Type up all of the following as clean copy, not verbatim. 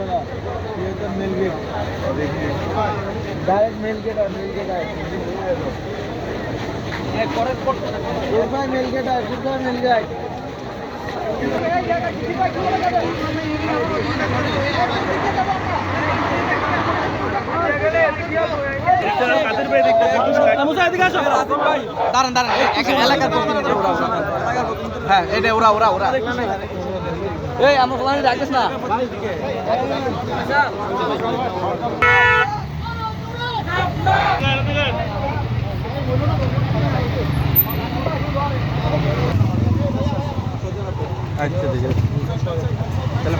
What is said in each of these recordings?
ये तो मिल गई डायरेक्ट मिल गया मिल जाए দাঁড়ান দাঁড়ান এলাকার প্রতিনিধি হ্যাঁ এটা ওরা ওরা ওরা এই আমার ফলানি রাখিস না আচ্ছা ঠিক আছে তাহলে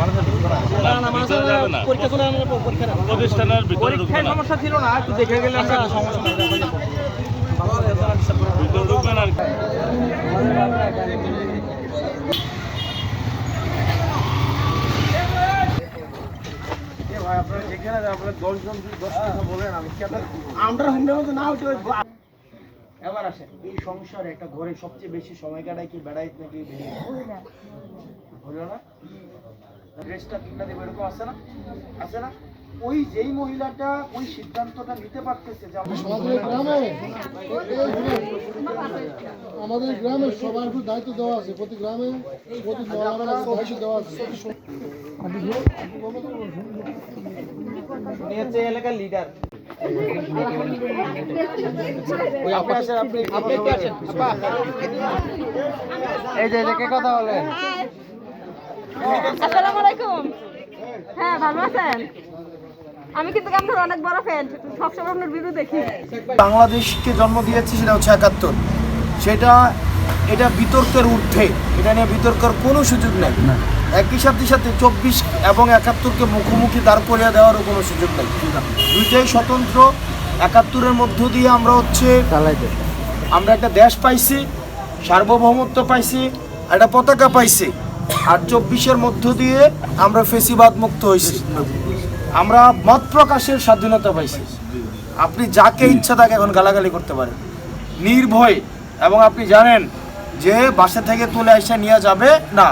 প্রতিষ্ঠানের ভিতরে সমস্যা ছিল না একটু দেখে গেলে সমস্যা এবার আসেন এই সংসারে একটা ঘরে সবচেয়ে বেশি সময় কাটায় কি বেড়াইত নাকি হলো না ড্রেসটা কিনা দেবে এরকম আছে না আছে না ওই যেই মহিলাটা ওই সিদ্ধান্তটা নিতে পারতেছে যে আমাদের গ্রামে সবার একটু দায়িত্ব দেওয়া আছে প্রতি গ্রামে প্রতি দায়িত্ব দেওয়া আছে এলাকার লিডার এই যে কে কথা বলেন আসসালামু আলাইকুম হ্যাঁ ভালো আছেন আমি কিন্তু আপনার অনেক বড় ফ্যান সবসময় আপনার ভিডিও দেখি বাংলাদেশকে জন্ম দিয়েছে সেটা হচ্ছে ৭১ সেটা এটা বিতর্কের ঊর্ধ্বে এটা নিয়ে বিতর্কের কোনো সুযোগ নেই একই সাথে সাথে ২৪ এবং ৭১কে মুখোমুখি দাঁড় করিয়ে দেওয়ারও কোনো সুযোগ নেই দুইটাই স্বতন্ত্র ৭১-এর মধ্য দিয়ে আমরা হচ্ছে আমরা একটা দেশ পাইছি সার্বভৌমত্ব পাইছি একটা পতাকা পাইছি আর ২৪-এর মধ্য দিয়ে আমরা ফেসিবাদ মুক্ত হয়েছি আমরা মত প্রকাশের স্বাধীনতা পাইছি আপনি যাকে ইচ্ছা তাকে এখন গালাগালি করতে পারেন নির্ভয় এবং আপনি জানেন যে বাসা থেকে তুলে এসে নিয়ে যাবে না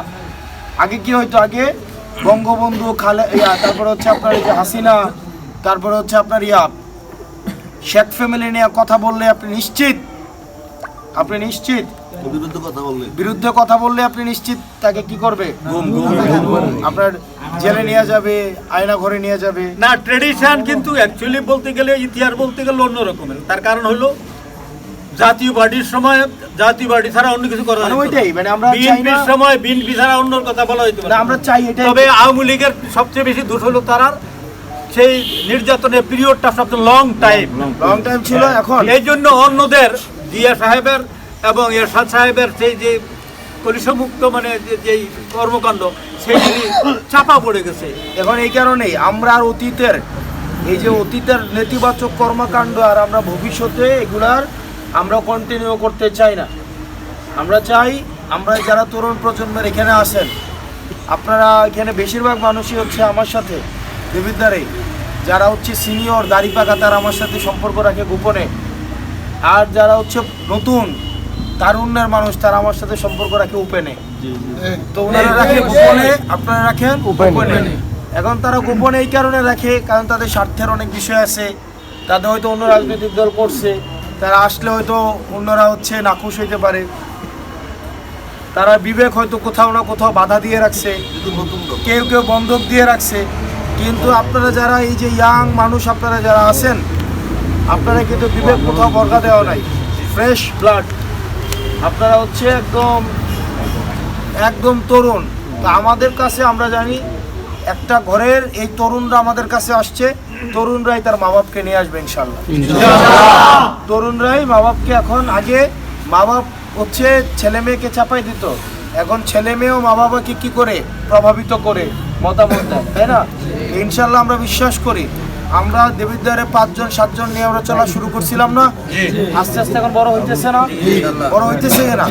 আগে কি হয়তো আগে বঙ্গবন্ধু তারপরে হচ্ছে আপনার এই যে হাসিনা তারপরে হচ্ছে আপনার শেখ ফ্যামিলি নিয়ে কথা বললে আপনি নিশ্চিত বিরুদ্ধে কথা বললে আপনি নিশ্চিত তাকে কি করবে আপনার জেলে নিয়ে যাবে আয়না ঘরে নিয়ে যাবে না ট্রেডিশন কিন্তু অ্যাকচুয়ালি বলতে গেলে ইতিহাস বলতে গেলে অন্য রকমের তার কারণ হলো জাতীয় পার্টির সময় জাতীয় পার্টি ছাড়া অন্য কিছু করা ওইটাই মানে আমরা বিএনপির সময় বিএনপি ছাড়া অন্য কথা বলা হইতো না আমরা চাই এটা তবে আওয়ামী লীগের সবচেয়ে বেশি দোষ হলো তার সেই নির্যাতনের পিরিয়ডটা সবচেয়ে লং টাইম ছিল এখন এই জন্য অন্যদের জিয়া সাহেবের এবং এরশাদ সাহেবের সেই যে কলিশমুক্ত মানে যেই কর্মকাণ্ড সেইগুলি চাপা পড়ে গেছে এখন এই কারণেই আমরা আর অতীতের নেতিবাচক কর্মকাণ্ড আর আমরা ভবিষ্যতে এগুলার আমরা কন্টিনিউ করতে চাই না আমরা চাই আমরা যারা তরুণ প্রজন্মের এখানে আসেন আপনারা এখানে বেশিরভাগ মানুষই হচ্ছে আমার সাথে দেবিদ্বারে যারা হচ্ছে সিনিয়র দাড়ি পাকা তারা আমার সাথে সম্পর্ক রাখে গোপনে আর যারা হচ্ছে নতুন তারুণ্যের মানুষ তারা আমার সাথে সম্পর্ক রাখে ওপেনে তো ওনারা রাখে গোপনে আপনারা রাখেন ওপেনে এখন তারা গোপনে এই কারণে রাখে কারণ তাদের স্বার্থের অনেক বিষয় আছে তাদের হয়তো অন্য রাজনৈতিক দল করছে তারা আসলে হয়তো অন্যরা হচ্ছে নাখুশ হইতে পারে তারা বিবেক হয়তো কোথাও না কোথাও বাধা দিয়ে রাখছে কেউ কেউ বন্ধক দিয়ে রাখছে কিন্তু আপনারা যারা এই যে ইয়াং মানুষ আপনারা যারা আছেন আপনারা কিন্তু বিবেক কোথাও বর্গা দেওয়া নাই ফ্রেশ ব্লাড আপনারা হচ্ছে একদম তরুণ তো আমাদের কাছে আমরা জানি একটা ঘরের এই তরুণরা আমাদের কাছে আসছে তরুণরাই তার মা বাপকে নিয়ে আসবে ইনশাল্লাহ তরুণরাই মা বাপকে এখন আগে মা বাপ হচ্ছে ছেলে মেয়েকে চাপাই দিত এখন ছেলে মেয়েও মা বাবাকে কি করে প্রভাবিত করে মতামত দেয় তাই না ইনশাল্লাহ আমরা বিশ্বাস করি আমরা দেবিদ্বারে ৫-৭ জন নিয়ে আমরা চলা শুরু করছিলাম না আস্তে আস্তে এখন বড় হইতেছে না না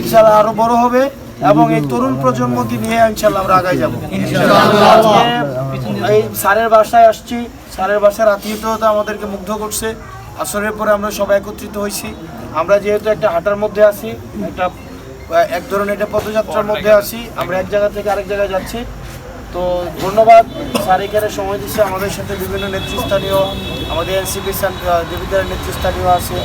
ইনশাল্লাহ আরো বড় হবে এবং এই তরুণ প্রজন্মকে নিয়ে ইনশাল্লাহ আমরা আগায় যাবো এই স্যারের বাসায় আসছি স্যারের বাসার আত্মীয়তা আমাদেরকে মুগ্ধ করছে আসরের পরে আমরা সবাই একত্রিত হয়েছি আমরা যেহেতু একটা হাঁটার মধ্যে আছি এক ধরনের এটা পদযাত্রার মধ্যে আছি আমরা এক জায়গা থেকে আরেক জায়গায় যাচ্ছি তো ধন্যবাদ স্যার এখানে সময় দিচ্ছে আমাদের সাথে বিভিন্ন নেতৃস্থানীয় আমাদের এনসিপি যে বিদ্যালয়ের নেতৃস্থানীয় আছে